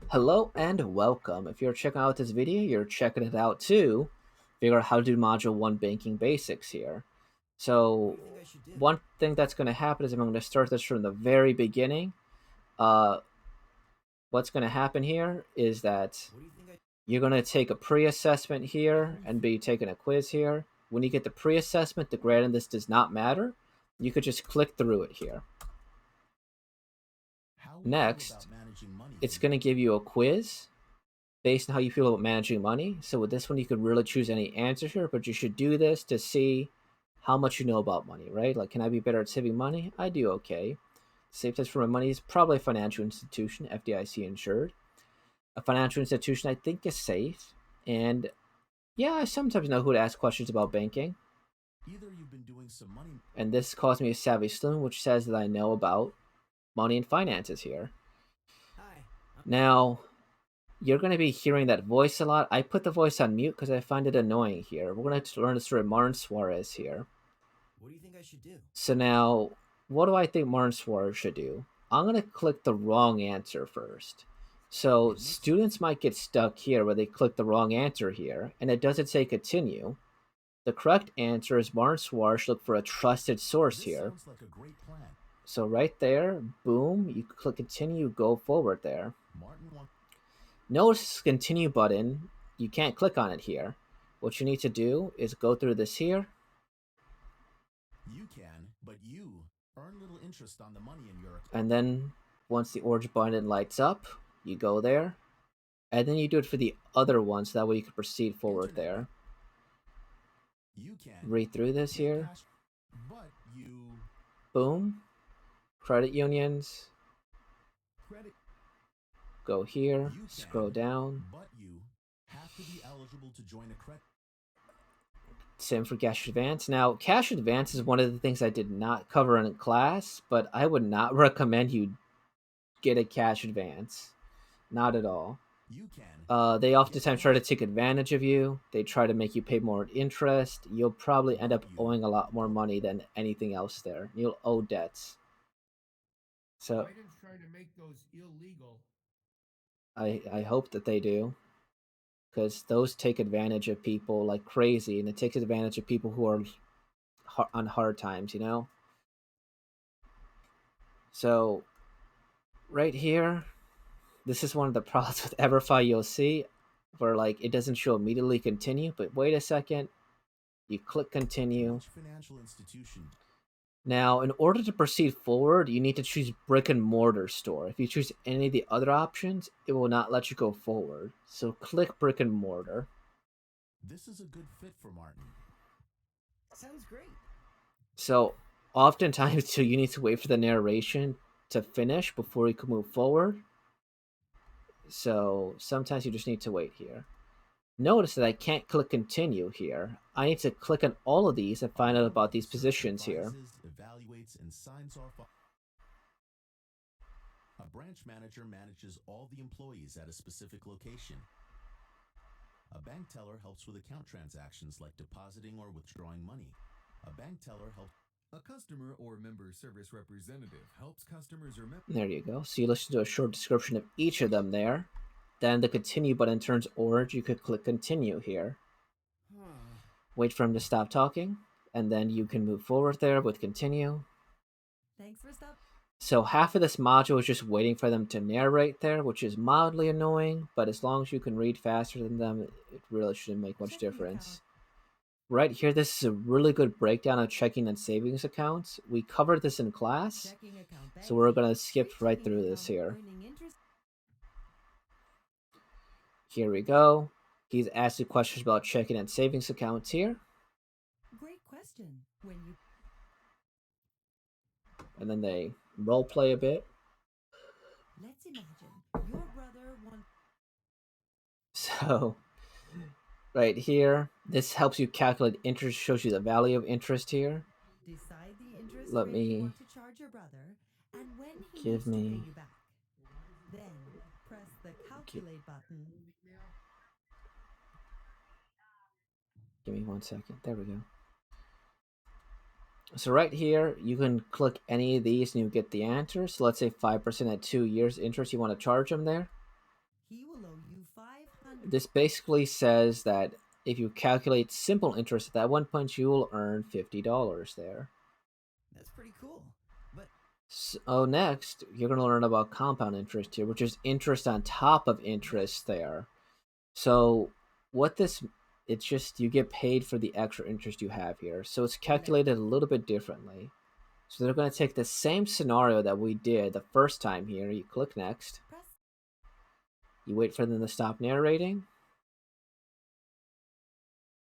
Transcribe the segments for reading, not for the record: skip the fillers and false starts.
Hello and welcome. If you're checking out this video, you're checking it out to figure out how to do Module 1 Banking Basics here. What do So you think I should do? one thing that's going to happen is I'm going to start this from the very beginning. Uh, what's going to happen here is that What do you think I you're going to take a pre-assessment How here do you and feel? be taking a quiz here. When you get the pre-assessment, the grade in this does not matter. You could just click through it here. How we feel Next, about managing money it's can going to give you a quiz based on how you feel about managing money. So with this one, you could really choose any answer here, but you should do this to see how much you know about money, right? Like, can I be better at saving money? I do okay. Safe place for my money is probably a financial institution, FDIC insured. A financial institution I think is safe. And yeah, I sometimes know who to ask questions about banking. either you've been doing some money. And this calls me a savvy student, which says that I know about money and finances here. Hi. Now, you're going to be hearing that voice a lot. I put the voice on mute because I find it annoying here. We're going to learn the story of Martin Suarez here. What do you think I should do? So now, what do I think Martin Suarez should do? I'm going to click the wrong answer first. So It makes students might get stuck here where they click the wrong answer here, and it doesn't say continue. The correct answer is Martin Suarez should look for a trusted source This here. sounds like a great plan. So right there, boom, you click continue, go forward there. Martin wants Notice this continue button, you can't click on it here. What you need to do is go through this here, you can, but you earn little interest on the money in your and then once the orange button lights up, you go there, and then you do it for the other ones, so that way you can proceed forward internet bank. there. You can Read through this get here, cash, but you boom, credit unions, credit. go here, You scroll can, down, but you have to be eligible to join a credit. same for cash advance. Now, cash advance is one of the things I did not cover in class, but I would not recommend you get a cash advance. Not at all. You can They get oftentimes try to cash, take advantage of you. They try to make you pay more interest. You'll probably end but up you owing a lot more don't. money than anything else there. You'll owe debts. So Biden's trying to make those illegal. I hope that they do, because those take advantage of people like crazy, and it takes advantage of people who are on hard times, you know? So right here, this is one of the problems with Everfi you'll see, where like it doesn't show immediately continue, but wait a second, you click continue. Which financial institution? Now, in order to proceed forward, you need to choose brick and mortar store. If you choose any of the other options, it will not let you go forward. So click brick and mortar. This is a good fit for Martin. Sounds great. So oftentimes, too, you need to wait for the narration to finish before you can move forward. So sometimes you just need to wait here. Notice that I can't click continue here. I need to click on all of these and find out Our about these officer positions here. advises, evaluates, and signs off. A branch manager manages all the employees at a specific location. A bank teller helps with account transactions like depositing or withdrawing money. A bank teller helps. A customer or member service representative helps customers or members. There you go. So you listen to a short description of each of them there. Then the continue button turns orange. You could click continue here. Wait for him to stop talking, and then you can move forward there with continue. Thanks for stopping. So half of this module is just waiting for them to narrate there, which is mildly annoying, but as long as you can read faster than them, it really shouldn't make much Checking account. difference. Right here, this is a really good breakdown of checking and savings accounts. We covered this in class, Checking account so bank we're fee. going to skip Great right checking through this account here. earning interest. Here we go. He's asking questions about checking and savings accounts here. Great question. When you And then they role play a bit. let's imagine your brother wants So right here, this helps you calculate interest, shows you the value of interest here. decide the interest Let rate you me want to charge your brother and when he give needs to pay me you back. Then press the give, calculate button. give me 1 second. There we go. So right here, you can click any of these and you get the answer. So let's say 5% at 2 years interest, you want to charge them there. He will owe you 500. This basically says that if you calculate simple interest at that one point, you will earn $50 there. That's pretty cool. But So next, you're going to learn about compound interest here, which is interest on top of interest there. So what this, it's just you get paid for the extra interest you have here. So it's calculated a little bit differently. So they're going to take the same scenario that we did the first time here. You click next. Press You wait for them to stop narrating.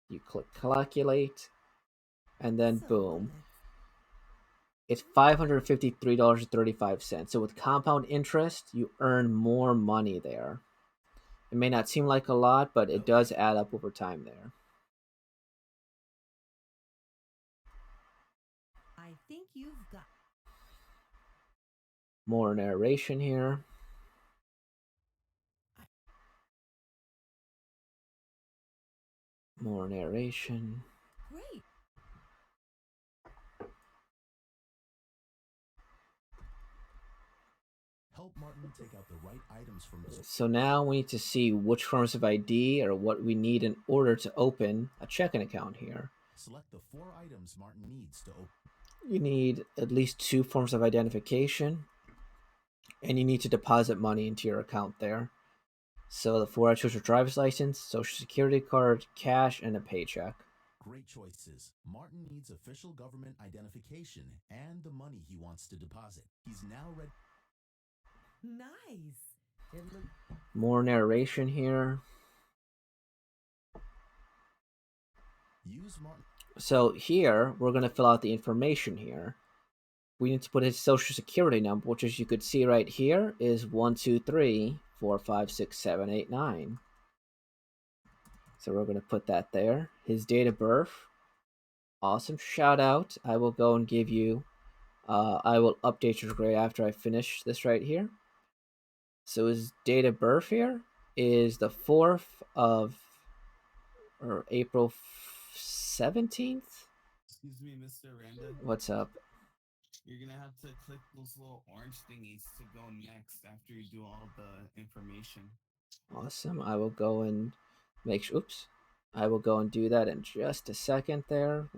You click calculate. And then so boom. let's It's $553.35. So with compound interest, you earn more money there. It may not seem like a lot, but it does add up over time there. I think you've got More narration here. More narration. great. Help Martin take out the right items from his. So now we need to see which forms of ID or what we need in order to open a checking account here. Select the 4 items Martin needs to open. You need at least 2 forms of identification, and you need to deposit money into your account there. So the 4 I chose your driver's license, social security card, cash, and a paycheck. Great choices. Martin needs official government identification and the money he wants to deposit. He's now ready. Nice. It looks More narration here. Use Martin. So here, we're going to fill out the information here. We need to put his social security number, which as you could see right here is 123456789. So we're going to put that there. His date of birth. Awesome. Shout out. I will go and give you, I will update your grade after I finish this right here. So his date of birth here is the 4th of, or April 17th. Excuse me, Mr. Randa. What's up? You're gonna have to click those little orange thingies to go next after you do all the information. Awesome. I will go and make sure. Oops. I will go and do that in just a second there,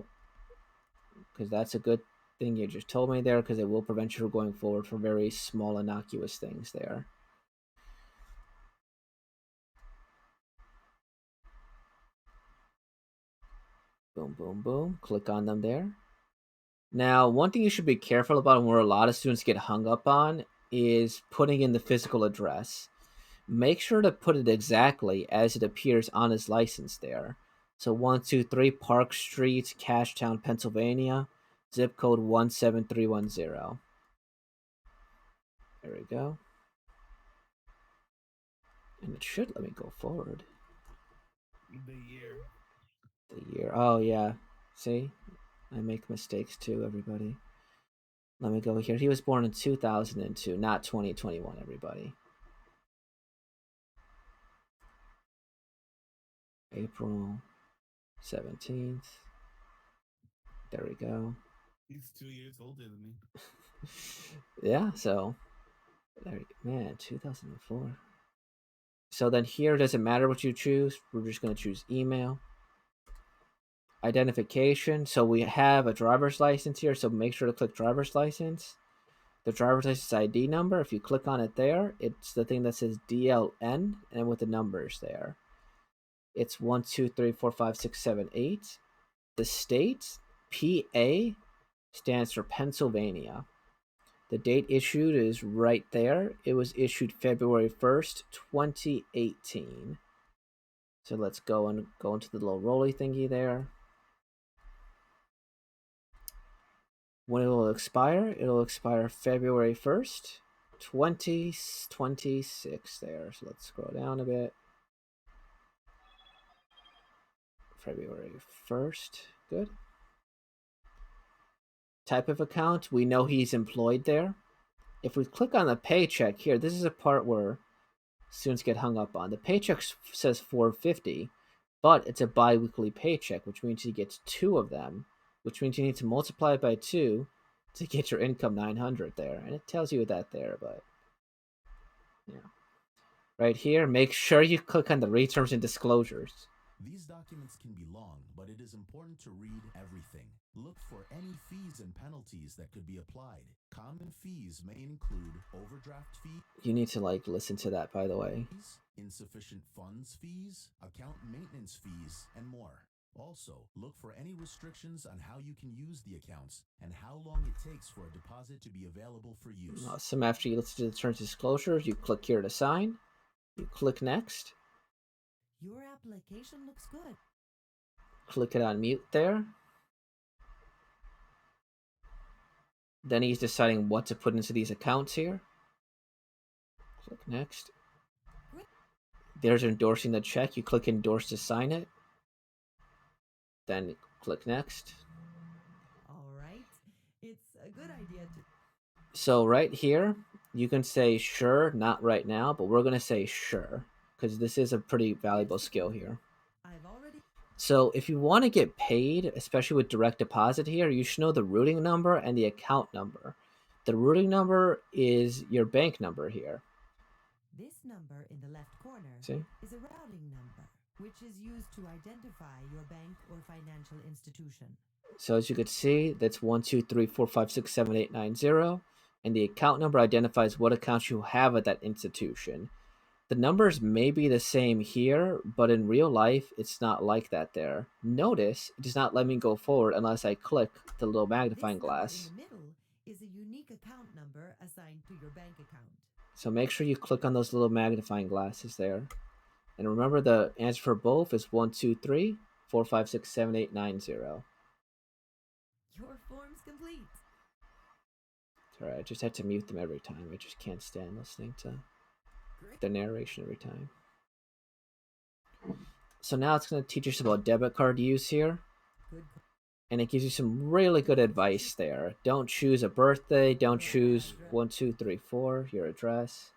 because that's a good thing you just told me there, because it will prevent you from going forward for very small, innocuous things there. Boom, boom, boom. Click on them there. Now, one thing you should be careful about, and where a lot of students get hung up on, is putting in the physical address. Make sure to put it exactly as it appears on his license there. So 123 Park Street, Cashtown, Pennsylvania, zip code 17310. There we go. And it should let me go forward. The year. The year. Oh, yeah. See? I make mistakes too, everybody. Let me go here. He was born in 2002, not 2021, everybody. April 17th. There we go. He's 2 years older than me. Yeah, so there, man, 2004. So then here, doesn't matter what you choose. We're just going to choose email. Identification. So we have a driver's license here, so make sure to click driver's license. The driver's license ID number, if you click on it there, it's the thing that says DLN and with the numbers there. It's 1234567 The state, PA, stands for Pennsylvania. The date issued is right there. It was issued February 1st, 2018. So let's go into the little rolly thingy there. When it will expire February 1st, 2026 there. So let's scroll down a bit. February 1st. Good. Type of account, we know he's employed there. If we click on the paycheck here, this is a part where students get hung up on. The paycheck says $450, but it's a bi-weekly paycheck, which means he gets 2 of them, which means you need to multiply it by 2 to get your income $900 there. And it tells you that there, but yeah. Right here, make sure you click on the read terms and disclosures. These documents can be long, but it is important to read everything. Look for any fees and penalties that could be applied. Common fees may include overdraft fees, You need to like listen to that, by the way. insufficient funds fees, account maintenance fees, and more. Also, look for any restrictions on how you can use the accounts and how long it takes for a deposit to be available for use. Awesome. After you listen to the terms and disclosures, you click here to sign. You click next. Your application looks good. Click it on mute there. Then he's deciding what to put into these accounts here. Click next. There's endorsing the check. You click endorse to sign it. Then click next. All right. It's a good idea to. So right here, you can say sure, not right now, but we're going to say sure because this is a pretty valuable skill here. I've already. So if you want to get paid, especially with direct deposit here, you should know the routing number and the account number. The routing number is your bank number here. This number in the left corner See? is a routing number, which is used to identify your bank or financial institution. So as you can see, that's 12345678890, and the account number identifies what accounts you have at that institution. The numbers may be the same here, but in real life, it's not like that there. Notice, it does not let me go forward unless I click the little magnifying This number glass. in the middle is a unique account number assigned to your bank account. So make sure you click on those little magnifying glasses there. And remember the answer for both is 12345678890. Your form's complete. Sorry, I just had to mute them every time. I just can't stand listening to the narration every time. So now it's going to teach us about debit card use here. Good. And it gives you some really good advice there. Don't choose a birthday. Don't choose 1234, your address.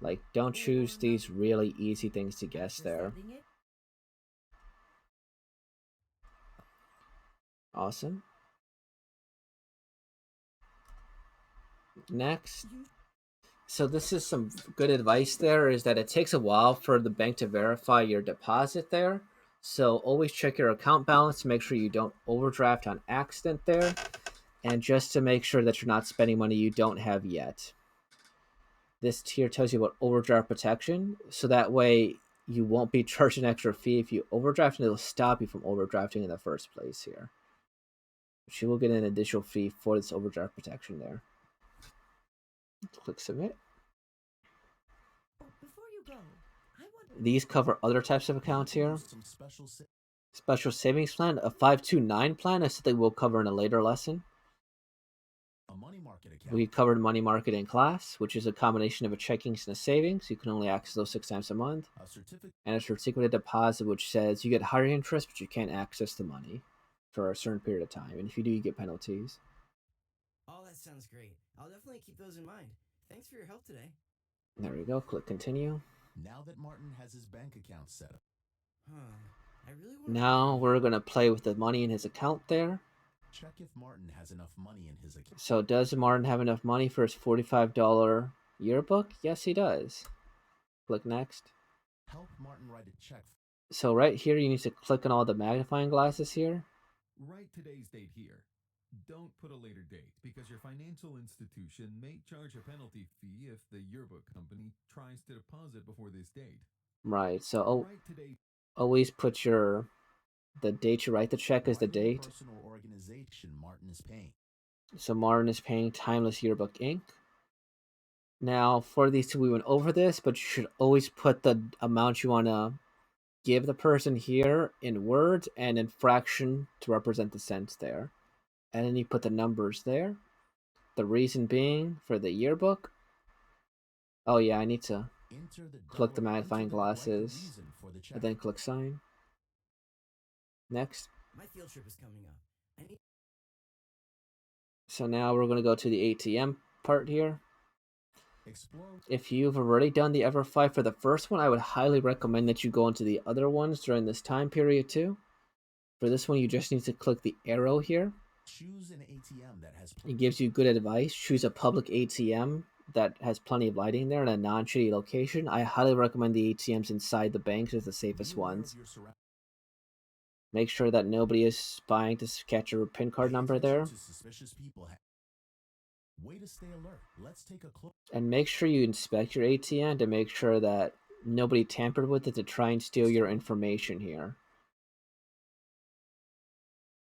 Like, don't choose these really easy things to guess there. Awesome. Next. So this is some good advice there, is that it takes a while for the bank to verify your deposit there. So always check your account balance to make sure you don't overdraft on accident there. And just to make sure that you're not spending money you don't have yet. This tier tells you about overdraft protection. So that way you won't be charged an extra fee if you overdraft, and it'll stop you from overdrafting in the first place here. But you will get an additional fee for this overdraft protection there. Click submit. Before you go, these cover other types of accounts here. Special savings plan, a 529 plan is something we'll cover in a later lesson. A money market account. We covered money market in class, which is a combination of a checkings and a savings. You can only access those 6 times a month. And a certificate of deposit, which says you get higher interest, but you can't access the money for a certain period of time. And if you do, you get penalties. Oh, that sounds great. I'll definitely keep those in mind. Thanks for your help today. There we go. Click continue. Now that Martin has his bank account set up. I really want Now we're going to play with the money in his account there. Check if Martin has enough money in his account. So does Martin have enough money for his $45 yearbook? Yes, he does. Click next. Help Martin write a check. So right here, you need to click on all the magnifying glasses here. Write today's date here. Don't put a later date, because your financial institution may charge a penalty fee if the yearbook company tries to deposit before this date. Right, so always put the date you write the check as the date. Person or organization Martin is paying. So Martin is paying Timeless Yearbook Inc. Now, for these two, we went over this, but you should always put the amount you want to give the person here in words and in fraction to represent the cents there. And then you put the numbers there. The reason being for the yearbook. Oh yeah, I need to click the magnifying glasses and then click sign. Next. My field trip is coming up. So now we're going to go to the ATM part here. If you've already done the Everfi for the first one, I would highly recommend that you go into the other ones during this time period too. For this one, you just need to click the arrow here. Choose an ATM that has. It gives you good advice. Choose a public ATM that has plenty of lighting there in a non-shady location, I highly recommend the ATMs inside the banks as the Be safest aware of ones. your surroundings. Make sure that nobody is spying to catch your PIN card Pay number attention there. to suspicious people. Way to stay alert. Let's take a close. And make sure you inspect your ATM to make sure that nobody tampered with it to try and steal your information here.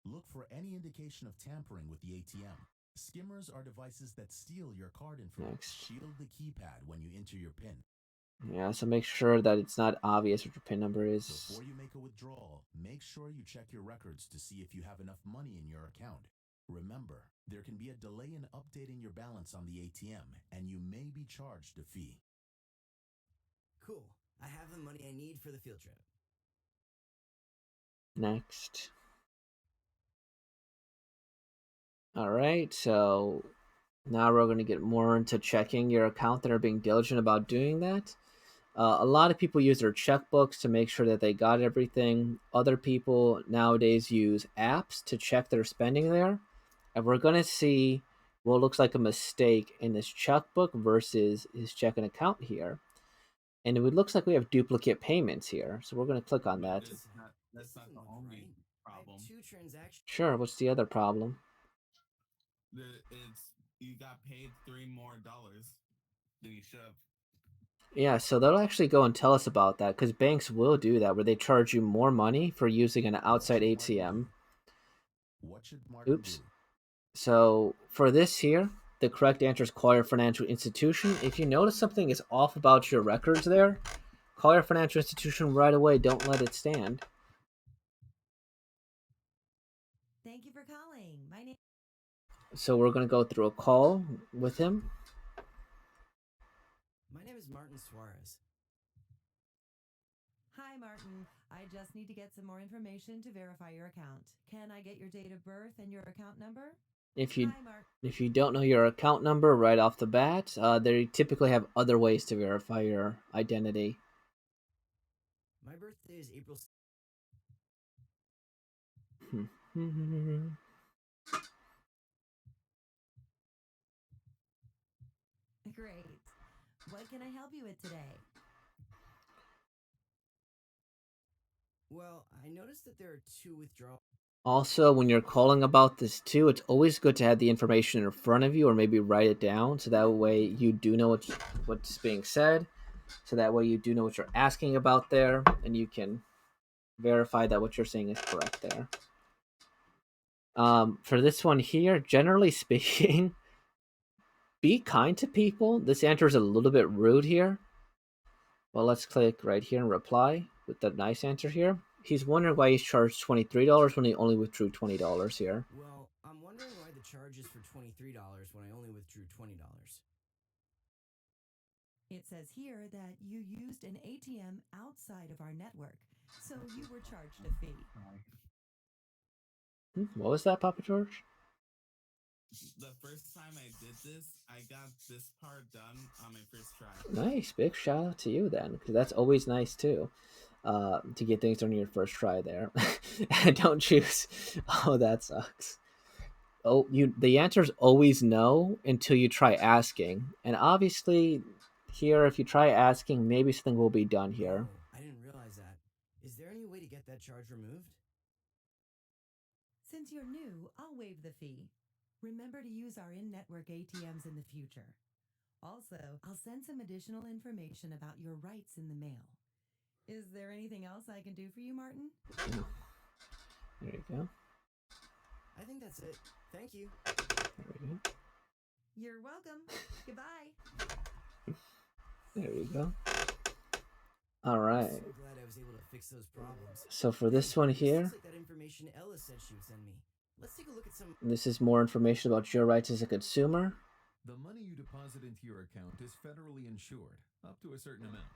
Look for any indication of tampering with the ATM. Skimmers are devices that steal your card information. Next. Shield the keypad when you enter your PIN. Yeah, so make sure that it's not obvious what your PIN number is. Before you make a withdrawal, make sure you check your records to see if you have enough money in your account. Remember, there can be a delay in updating your balance on the ATM, and you may be charged a fee. Cool. I have the money I need for the field trip. Next. All right, so now we're going to get more into checking your account and are being diligent about doing that. A lot of people use their checkbooks to make sure that they got everything. Other people nowadays use apps to check their spending there. And we're going to see what looks like a mistake in this checkbook versus his checking account here. And it looks like we have duplicate payments here. So we're going to click on that. That's not the Doesn't look only right. I problem. have 2 transactions. Sure, what's the other problem? It's you got paid $3 more than you should have. Yeah, so they'll actually go and tell us about that because banks will do that where they charge you more money for using an outside ATM. What should Martin Oops. do? So for this here, the correct answer is call your financial institution. If you notice something is off about your records there, call your financial institution right away. Don't let it stand. Thank you for calling. My name. So we're going to go through a call with him. My name is Martin Suarez. Hi, Martin. I just need to get some more information to verify your account. Can I get your date of birth and your account number? If you Hi, Martin. if you don't know your account number right off the bat, they typically have other ways to verify your identity. My birthday is April. Great. What can I help you with today? Well, I noticed that there are 2 withdrawals. Also, when you're calling about this too, it's always good to have the information in front of you or maybe write it down so that way you do know what's being said. So that way you do know what you're asking about there and you can verify that what you're saying is correct there. For this one here, generally speaking, be kind to people. This answer is a little bit rude here. Well, let's click right here and reply with the nice answer here. He's wondering why he's charged $23 when he only withdrew $20 here. Well, I'm wondering why the charge is for $23 when I only withdrew $20. It says here that you used an ATM outside of our network, so you were charged a fee. What was that, Papa George? The first time I did this, I got this part done on my first try. Nice, big shout out to you then, because that's always nice too, to get things done on your first try there. And don't choose. Oh, that sucks. Oh, the answer is always no until you try asking, and obviously, here if you try asking, maybe something will be done here. Oh, I didn't realize that. Is there any way to get that charge removed? Since you're new, I'll waive the fee. Remember to use our in-network ATMs in the future. Also, I'll send some additional information about your rights in the mail. Is there anything else I can do for you, Martin? There you go. I think that's it. Thank you. There we go. You're welcome. Goodbye. There you go. All right. I'm so glad I was able to fix those problems. So for this one here, Looks like that information Ella said she would send me. Let's take a look at some. this is more information about your rights as a consumer. The money you deposit into your account is federally insured, up to a certain amount.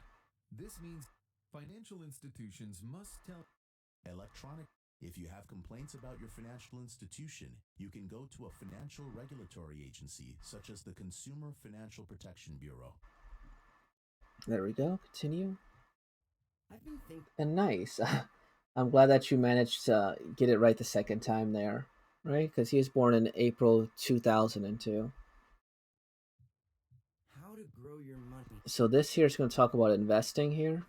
This means financial institutions must tell Electronic. If you have complaints about your financial institution, you can go to a financial regulatory agency such as the Consumer Financial Protection Bureau. There we go. Continue. I've been thinking. And nice. I'm glad that you managed to get it right the second time there, right? Because he was born in April 2002. So this here is going to talk about investing here.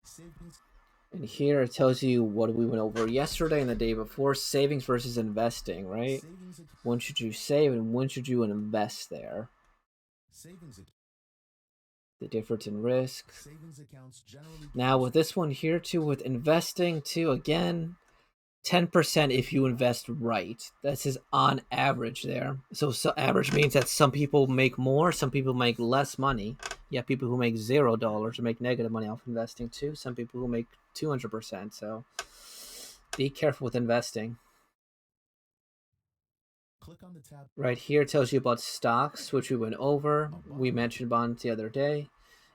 Savings. And here it tells you what we went over yesterday and the day before, savings versus investing, right? Savings. When should you save and when should you invest there? Savings. The difference in risk. Savings accounts generally. Now with this one here too, with investing too, again, 10% if you invest right. This is on average there. So average means that some people make more, some people make less money. You have people who make $0 or make negative money off investing too. Some people who make 200%. So be careful with investing. Click on the tab. Right here it tells you about stocks, which we went over. We mentioned bonds the other day.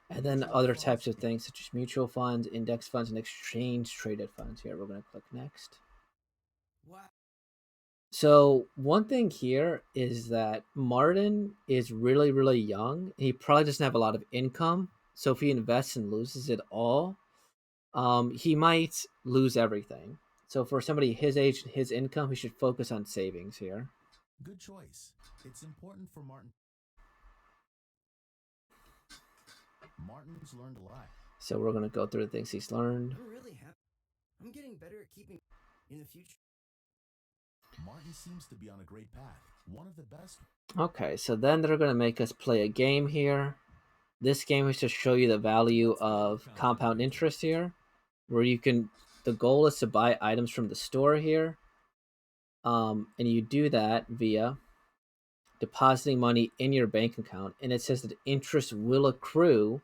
And then other types of things such as mutual funds, index funds, and exchange traded funds. Here, we're going to click next. What? So one thing here is that Martin is really, really young. He probably doesn't have a lot of income. So if he invests and loses it all, he might lose everything. So for somebody his age and his income, he should focus on savings here. Good choice. It's important for Martin. Martin's learned a lot. So we're going to go through the things he's learned. I'm really happy. I'm getting better at keeping in the future. Martin seems to be on a great path. One of the best. Okay, so then they're going to make us play a game here. This game is to show you the value of compound interest here, where you can, the goal is to buy items from the store here. And you do that via depositing money in your bank account. And it says that interest will accrue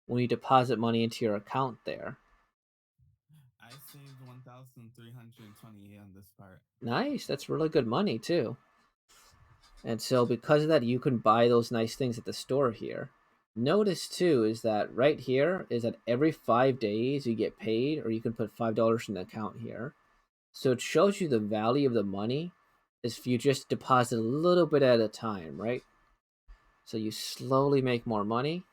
when you deposit money into your account there. I saved 1,320 on this part. Nice. That's really good money too. And so because of that, you can buy those nice things at the store here. Notice too is that right here is that every 5 days you get paid, or you can put $5 in the account here. So it shows you the value of the money if you just deposit a little bit at a time, right? So you slowly make more money,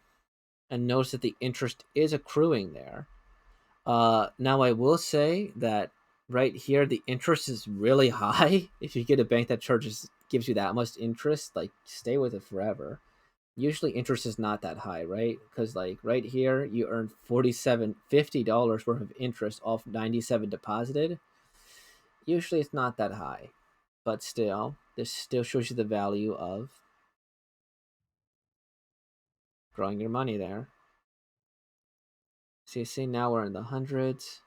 and notice that the interest is accruing there. Now I will say that right here the interest is really high. If you get a bank that gives you that much interest, like stay with it forever. Usually interest is not that high, right? Because like right here you earn $50 worth of interest off 97 deposited. Usually it's not that high, but still, this still shows you the value of growing your money there. So you see now we're in the hundreds.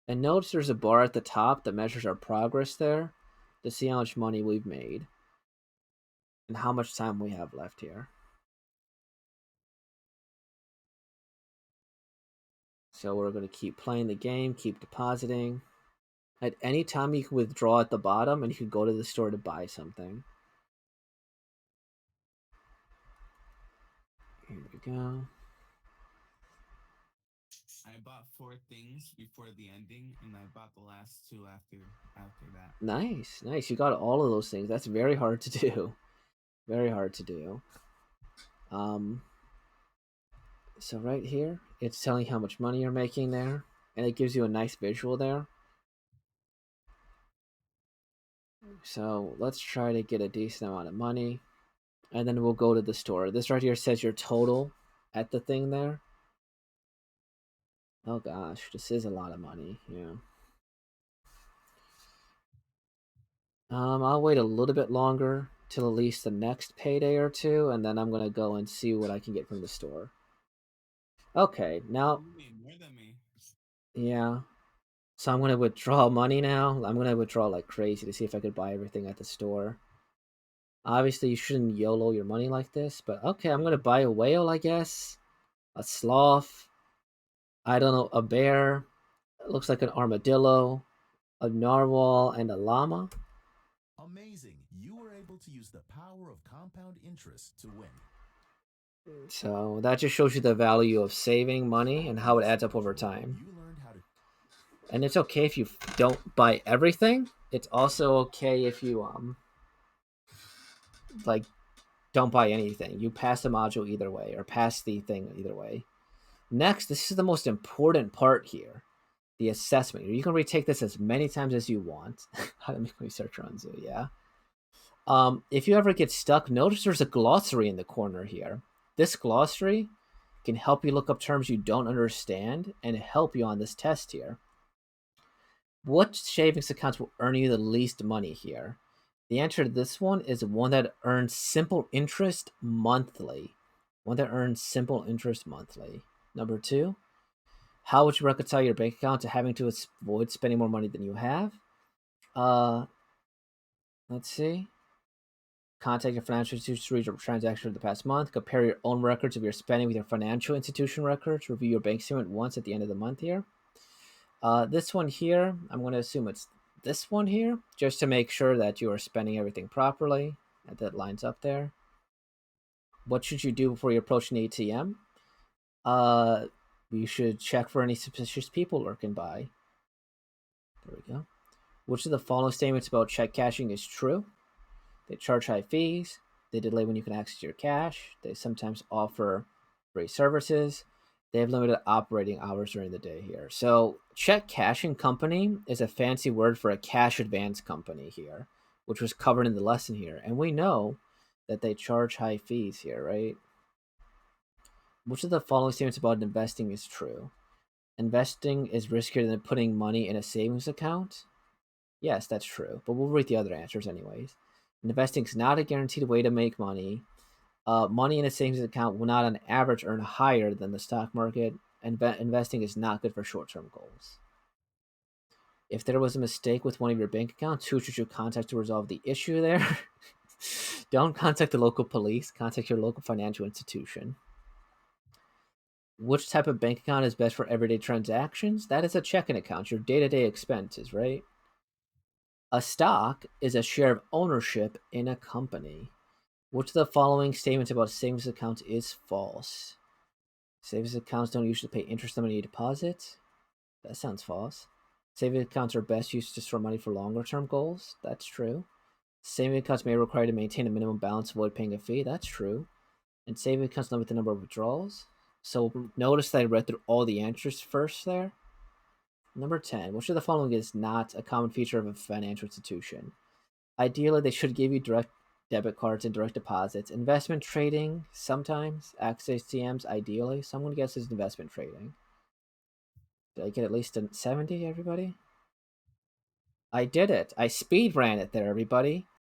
And notice there's a bar at the top that measures our progress there to see how much money we've made and how much time we have left here. So we're going to keep playing the game, keep depositing. At any time you can withdraw at the bottom and you can go to the store to buy something. Here we go. I bought 4 things before the ending, and I bought the last 2 after that. Nice, nice. You got all of those things. That's very hard to do. Very hard to do. So right here, it's telling you how much money you're making there, and it gives you a nice visual there. So let's try to get a decent amount of money, and then we'll go to the store. This right here says your total at the thing there. Oh gosh, this is a lot of money. Yeah. I'll wait a little bit longer till at least the next payday or two, and then I'm gonna go and see what I can get from the store. Okay, now. You made more than me. Yeah. So I'm gonna withdraw money now. I'm gonna withdraw like crazy to see if I could buy everything at the store. Obviously, you shouldn't YOLO your money like this, but okay, I'm gonna buy a whale, I guess. A sloth. I don't know, a bear. It looks like an armadillo, a narwhal, and a llama. Amazing. You were able to use the power of compound interest to win. So that just shows you the value of saving money and how it adds up over time. You learned how to. And it's okay if you don't buy everything. It's also okay if you like don't buy anything. You pass the module either way, or pass the thing either way. Next, this is the most important part here, the assessment. You can retake this as many times as you want. How to make research on Zoo, yeah. If you ever get stuck, notice there's a glossary in the corner here. This glossary can help you look up terms you don't understand and help you on this test here. What savings accounts will earn you the least money here? The answer to this one is one that earns simple interest monthly. One that earns simple interest monthly. Number 2, how would you reconcile your bank account to having to avoid spending more money than you have? Let's see. Contact your financial institution to read your transaction for the past month. Compare your own records of your spending with your financial institution records. Review your bank statement once at the end of the month here. This one here, I'm going to assume it's this one here, just to make sure that you are spending everything properly. That lines up there. What should you do before you approach an ATM? You should check for any suspicious people lurking by. There we go. Which of the following statements about check cashing is true? They charge high fees. They delay when you can access your cash. They sometimes offer free services. They have limited operating hours during the day here. So, check cashing company is a fancy word for a cash advance company here, which was covered in the lesson here. And we know that they charge high fees here, right? Which of the following statements about investing is true? Investing is riskier than putting money in a savings account. Yes, that's true, but we'll read the other answers anyways. Investing is not a guaranteed way to make money. Money in a savings account will not on average earn higher than the stock market, and investing is not good for short-term goals. If there was a mistake with one of your bank accounts, who should you contact to resolve the issue there? Don't contact the local police, contact your local financial institution. Which type of bank account is best for everyday transactions? That is a checking account, your day-to-day expenses, right? A stock is a share of ownership in a company. Which of the following statements about savings accounts is false? Savings accounts don't usually pay interest on money deposits. That sounds false. Savings accounts are best used to store money for longer term goals. That's true. Savings accounts may require you to maintain a minimum balance to avoid paying a fee. That's true. And savings accounts limit the number of withdrawals. So notice that I read through all the answers first there. Number 10. Which of the following is not a common feature of a financial institution? Ideally, they should give you direct debit cards and direct deposits. Investment trading, sometimes. Access ATMs, ideally. Someone guesses investment trading. Did I get at least a 70, everybody? I did it. I speed ran it there, everybody.